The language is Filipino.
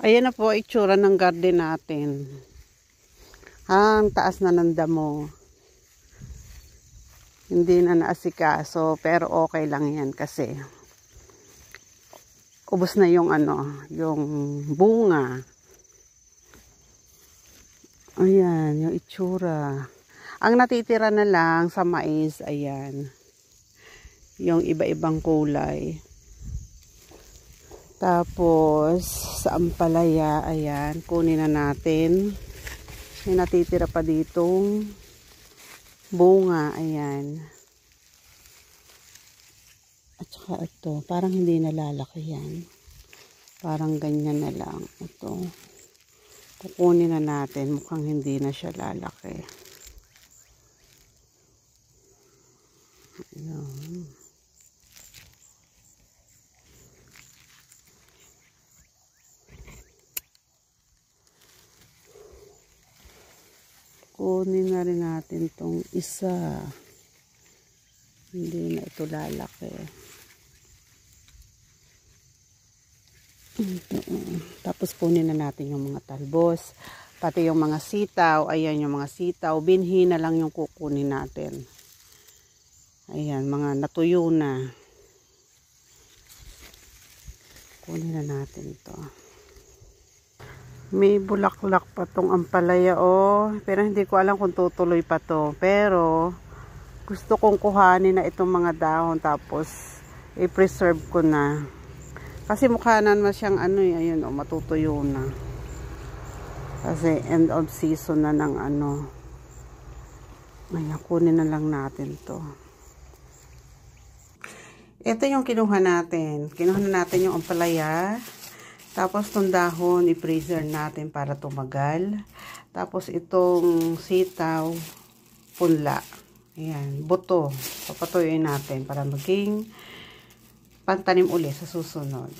Ayan na po itsura ng garden natin. Ang taas na ng damo. Hindi na naasikaso, pero okay lang yan kasi ubos na yung yung bunga. Ayan, yung itsura. Ang natitira na lang sa mais, ayan. Yung iba-ibang kulay. Tapos, sa ampalaya, ayan, kunin na natin. May natitira pa ditong bunga, ayan. At saka ito, parang hindi nalalaki yan. Parang ganyan na lang. Ito, kukunin na natin. Mukhang hindi na siya lalaki. Ayan. Kunin na rin natin tong isa. Hindi na ito lalaki. Ito. Tapos kunin na natin yung mga talbos. Pati yung mga sitaw. Ayan yung mga sitaw. Binhi na lang yung kukunin natin. Ayan, mga natuyo na. Kunin na natin to. May bulaklak pa tong ampalaya, oh. Pero hindi ko alam kung tutuloy pa to. Pero, gusto kong kuhanin na itong mga dahon. Tapos, i-preserve ko na. Kasi mukha na siyang ayun, oh, matutuyo na. Kasi end of season na ng Ayan, kunin na lang natin to. Ito yung kinuha natin. Kinuha na natin yung ampalaya. Tapos itong dahon, i-freezer natin para tumagal. Tapos itong sitaw, punla. Ayan, buto. Papatuyuin natin para maging pantanim uli sa susunod.